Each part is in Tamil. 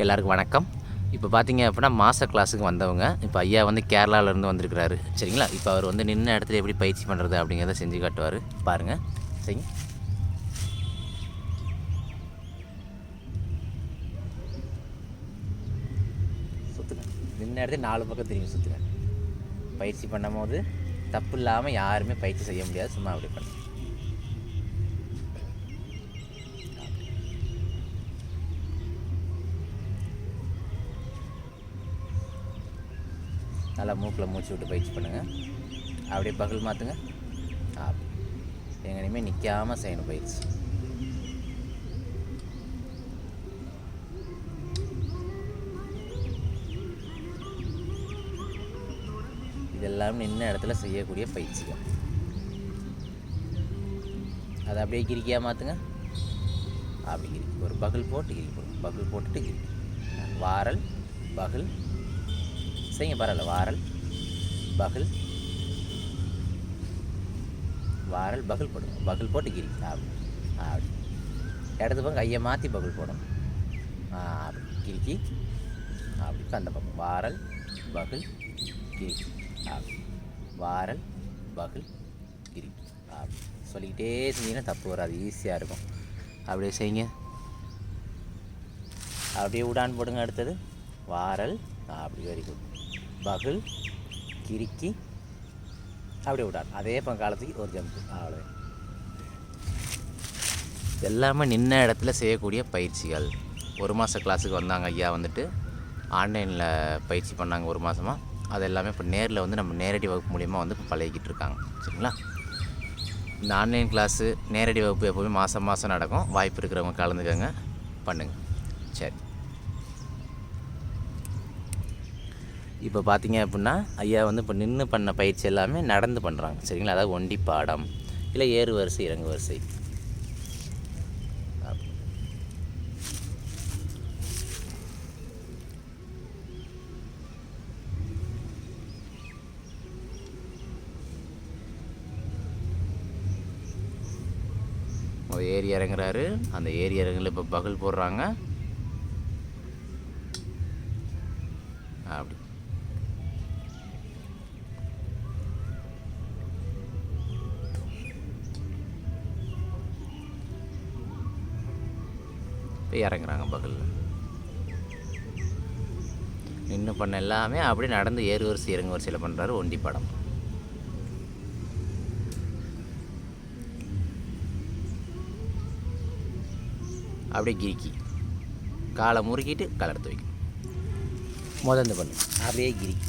எல்லாருக்கும் வணக்கம். இப்போ பார்த்தீங்க அப்படின்னா மாஸ்டர் கிளாஸுக்கு வந்தவங்க. இப்போ ஐயா வந்து கேரளாவிலேருந்து வந்திருக்கிறாரு. சரிங்களா? இப்போ அவர் வந்து நின்ன இடத்துல எப்படி பயிற்சி பண்ணுறது அப்படிங்கிறத செஞ்சு காட்டுவார். பாருங்கள். சரிங்க. சுற்றுங்க. நின்ன இடத்துல 4 பக்கம் திரும்பி சுற்றுங்க. பயிற்சி பண்ணும் போது தப்பு இல்லாமல் யாருமே பயிற்சி செய்ய முடியாது. சும்மா அப்படி பண்ணுங்க. நல்லா மூக்கில் மூச்சு விட்டு பயிற்சி பண்ணுங்கள். அப்படியே பகல் மாற்றுங்க. எங்கேயுமே நிற்காமல் செய்யணும் பயிற்சி. இதெல்லாம் நின்ன இடத்துல செய்யக்கூடிய பயிற்சிகள். அதை அப்படியே கிரிக்கியாக மாற்றுங்க. அப்படி கிரிக்கி ஒரு பகல் போட்டு கிரிக்கி போடுங்க. பகல் போட்டுட்டு கிரிக்கி வாரல் பகல் செய்யுங்க. பரவாயில்ல. வாரல் பகல் வாரல் பகல் போடுங்க. பகல் போட்டு கிரிக்கி அப்படி அப்படி இடது பக்கம் கையை மாற்றி பகல் போடணும். அப்படி கிரிக்கி அப்படி அந்த பக்கம் வாரல் பகல் கிரிக்கி அப்படி வாரல் பகல் கிரிக்கி அப்படி சொல்லிக்கிட்டே செஞ்சீங்கன்னா தப்பு வராது. ஈஸியாக இருக்கும். அப்படியே செய்யுங்க. அப்படியே உடான் போடுங்க. அடுத்தது வாரல் அப்படி வெரி குட். பகல் கிரிக்கி அப்படியே விடான். அதே காலத்துக்கு ஒரு ஜம்ப்பு. அவ்வளோ. எல்லாமே நின்ன இடத்துல செய்யக்கூடிய பயிற்சிகள். 1 மாத கிளாஸுக்கு வந்தாங்க ஐயா. வந்துட்டு ஆன்லைனில் பயிற்சி பண்ணாங்க 1 மாதமாக. அது எல்லாமே இப்போ நேரில் வந்து நம்ம நேரடி வகுப்பு மூலிமா வந்து இப்போ பழகிக்கிட்டு இருக்காங்க. சரிங்களா? இந்த ஆன்லைன் கிளாஸு நேரடி வகுப்பு எப்போவுமே மாதம் நடக்கும். வாய்ப்பு இருக்கிறவங்க கலந்துக்கங்க, பண்ணுங்கள். சரி. இப்போ பார்த்தீங்க அப்படின்னா ஐயா வந்து இப்போ நின்று பண்ண பயிற்சி எல்லாமே நடந்து பண்ணுறாங்க. சரிங்களா? அதாவது ஒண்டி பாடம் இல்லை ஏறு வரிசை இறங்கு வரிசை. ஏறி இறங்குறாரு. அந்த ஏறி இறங்குல இப்போ பகல் போடுறாங்க. அப்படி இறங்குறாங்க பகலில். நின்று பண்ண எல்லாமே அப்படியே நடந்து ஏறு வரிசை இறங்கு வரிசையில் பண்ணுறாரு. ஒண்டி படம். அப்படியே கிரிக்கி காலை முறுக்கிட்டு கலர்த்து வைக்கும். முதந்து பண்ணு. அப்படியே கிரிக்கி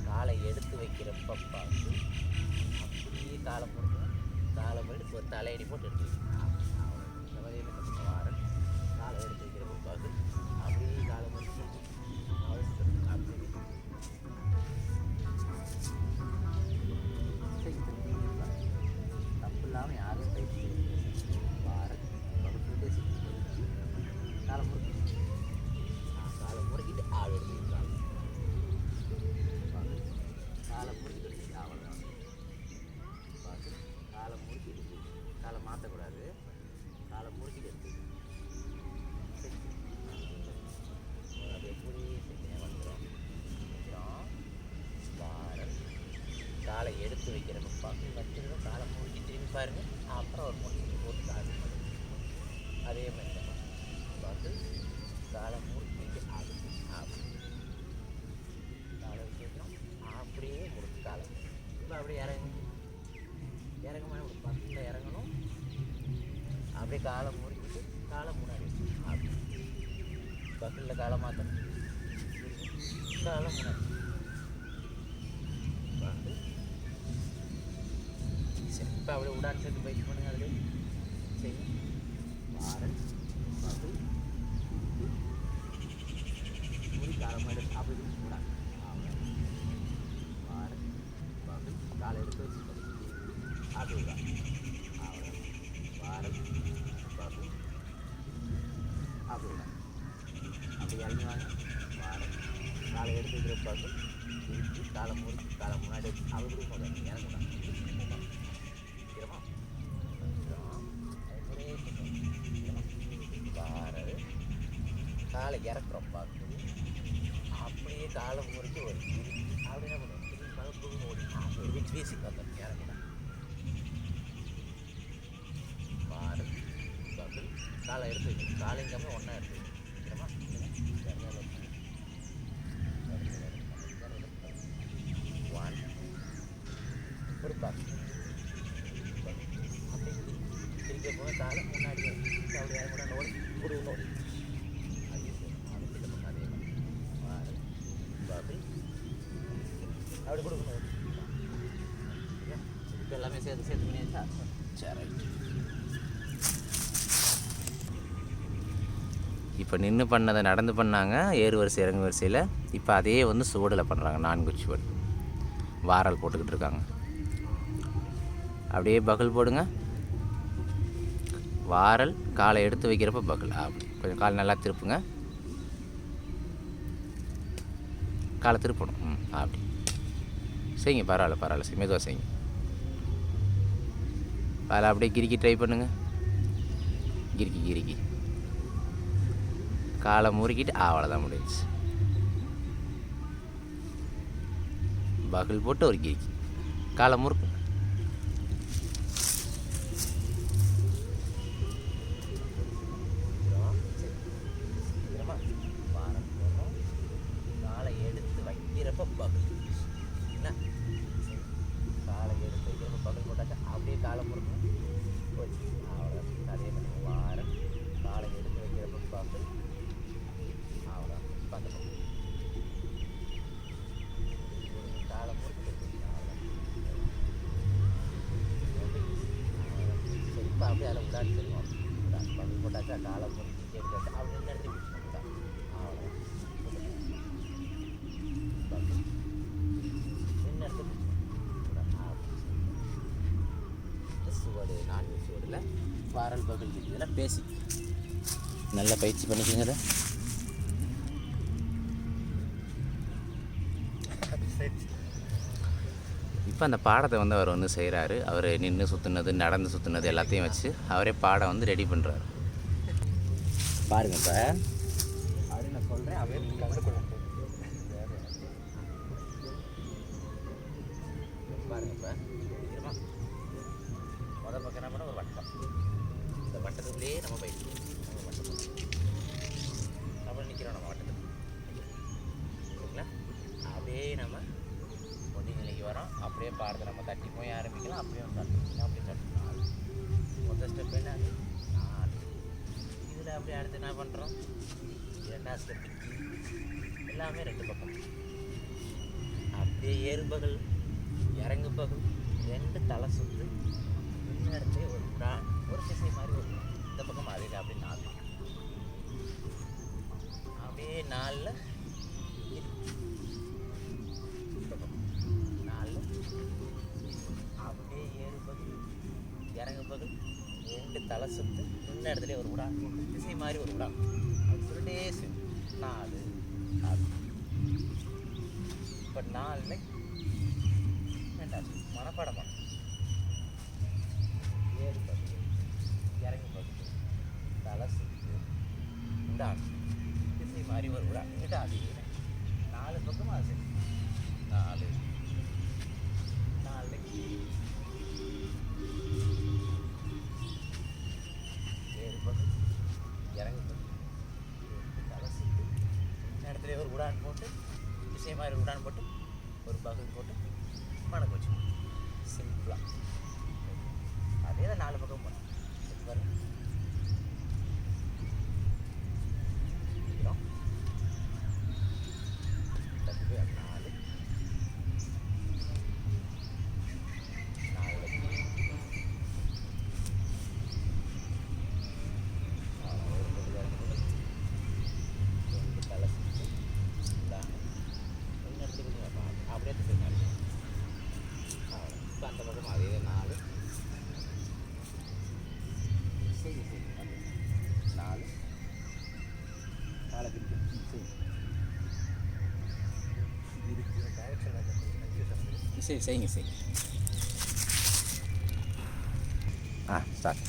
காலை எடுத்து வைக்கிறப்ப பார்த்து அப்படியே காலை போட்டு ஒரு தலையடி போட்டு எடுத்து இந்த மாதிரி வாரல் காலை எடுத்து வைக்கிறப்ப பார்த்து அப்படியே காலை போட்டு தப்பு இல்லாமல் யாரும் பயிற்சி வாரல் பகுத்து காலை முறுக்கிட்டு ஆள் எடுத்து காலை முறுக்கிட்டு அவ்வளோதான். காலை முறுக்கிட்டு காலை மாற்றக்கூடாது. காலை முறுக்கிட்டு எடுத்து அது எப்படி வந்துடும். வாரல் காலை எடுத்து வைக்கிறப்ப பார்த்து வச்சுருந்தா காலை முறுக்கி திரும்பி பாருங்கள். அப்புறம் ஒரு முறுக்கி போட்டு காலை அதே மாதிரி தான் பார்த்து காலை முறுக்கிட்டு காலை வச்சுருக்கோம். அப்படியே முறுக்கு காலை இப்போ அப்படியே இறங்கணும். பக்கத்தில் இறங்கணும். அப்படியே காலை முறுக்கிட்டு காலை முன்னாடி அப்படி பக்கத்தில் காலை மாற்றணும். காலை முன்னாடி பார்த்து சரி. இப்போ அப்படியே உடான் சேர்த்து பயிற்சி பண்ணுங்க. அதுலேயே சரி. வாரல் பகல் முடி காலை மாதிரி அப்படி உடான். வாரல் பகல் காலை எடுத்து வச்சு அப்படி உடான். வாரல் பகல் அப்படி உடான். அப்படி இறங்கி வாங்க. வாரல் காலை எடுத்து வைக்கிற பகல் திருப்பி காலை முறுக்கி காலை முன்னாடி அப்படி முதல் இறங்குடான். காலை இறக்குறோம் பார்த்து அப்படியே காலை முறைக்கு ஒரு அப்படி என்ன பண்ணுவோம் திரும்பி மறுபடியும் ஓடி ஒரு வீச்சு வீசி வந்தோம் இறங்கலாம் வாரல் பகல் காலை எடுத்து வைக்கணும் காலைங்காம ஒன்றா எடுத்து வைக்கணுமா ஒன் ஒரு பார்த்து அப்படி திருப்பி போக காலை முன்னாடி அப்படி இறங்க நோடி ஒரு நோடி அதே மாதிரி வாரல் பகல் அப்படி கொடுக்கணும் இப்போ எல்லாமே சேர்த்து பண்ணியாச்சா சரி இப்போ நின்று பண்ணதை நடந்து பண்ணாங்க ஏறு வரிசை இறங்கு வரிசையில் இப்போ அதே வந்து சுவடில் பண்ணுறாங்க 4 சுவடு வாரல் போட்டுக்கிட்டு இருக்காங்க அப்படியே பகல் போடுங்க வாரல் காலை எடுத்து வைக்கிறப்ப பகல் அப்படி கொஞ்சம் கால் நல்லா திருப்புங்க காலை திருப்பணும் அப்படி செய்யுங்க பரவாயில்ல செய்ய மெதுவாக செய்யுங்க அதில் அப்படியே கிரிக்கி ட்ரை பண்ணுங்க கிரிக்கி காலை முறுக்கிட்டு அவ்வளோதான் முடிஞ்சிச்சு பகல் போட்டு ஒரு கிரிக்கி காலை முறுக்கு காலை எடுத்து வைக்கிறப்ப பகல் என்ன காலை எடுத்து வைக்கிறப்ப பகல் போட்டாக்கா அப்படியே காலை முறுக்கணும் போச்சு அவ்வளோதான் அதே மாதிரி வாரம் காலை எடுத்து வைக்கிறப்ப பகல் அவ்வளோதான் பார்த்துக்கணும் காலை முறுக்கு சரி இப்போ அப்படியே அதில் உடாடி சொல்லுவோம் பகல் போட்டாக்கா காலை முறுக்கி எடுத்து அப்படி என்ன எடுத்து பிடிச்சிக்கணும் அவ்வளோதான் சுவடு 4 சுவடில் வாரல் பகல் இதெல்லாம் பேசி நல்லா பயிற்சி பண்ணிக்கோங்க அதை இப்போ அந்த பாடத்தை வந்து அவர் வந்து செய்கிறாரு அவர் நின்று சுற்றுனது நடந்து சுற்றுனது எல்லாத்தையும் வச்சு அவரே பாடம் வந்து ரெடி பண்ணுறாரு பாருங்க இப்போ அப்படின்னு நான் சொல்கிறேன் அப்படியே பாருங்க இப்போ முதல் பக்கம் என்ன பண்ண ஒரு வட்டம் இந்த வட்டத்துக்குள்ளேயே நம்ம பயிற்சி நம்ம வட்டம் நம்ம நிற்கிறோம் நம்ம வட்டத்துக்கு சரிங்களா அப்படியே நம்ம ஒட்டி நிலைக்கு வரோம் அப்படியே பாடத்தை நம்ம தட்டி போய் ஆரம்பிக்கலாம் அப்படியே தட்டணும் அப்படியே தட்டணும் முதல் ஸ்டெப் என்ன 4 இதில் அப்படியே அடுத்து என்ன பண்ணுறோம் 2ஆவது ஸ்டெப்பு எல்லாமே 2 பக்கம் அப்படியே ஏறு பகல் இறங்கு பகல் 2 தலை சுற்று முன்னேறத்தை ஒரு திசை மாதிரி ஒரு இந்த பக்கம் அதே அப்படியே 4 அப்படியே 4 அப்படியே ஏறு பகுதி இறங்கு பகுதி 2 தலை சுற்று முன்னேறத்துலேயே ஒரு விடா திசை மாதிரி ஒரு விடா அப்படி சொல்லிட்டே 4 இப்போ 4 மனப்பாடம் பண்ணணும் ஏறு பகுதி இறங்கு பகுதி தலை சுற்று உண்டான் திசை மாதிரி ஒரு விடா கிட்ட அது 4 பக்கமும் அது 4 ஏறு பகுதி இறங்கு பகுதி தலை சுற்று இடத்துல ஒரு உடான் போட்டு திசை மாதிரி உடான் போட்டு ஒரு பகுதி போட்டு மணக்கு வச்சு சிம்பிளாக அதே தான் 4 பக்கம் போனோம் பாருங்க தட்டு போய் 4 தலை சுற்றி அப்படியே திசை மாதிரி இப்போ அந்த பக்கம் அதே 4 சரி 4 சரி செய்யுங்க ஸ்டார்ட்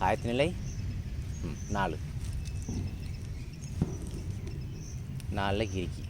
ஆயத்த நிலை 4 4ல் கிறுக்கி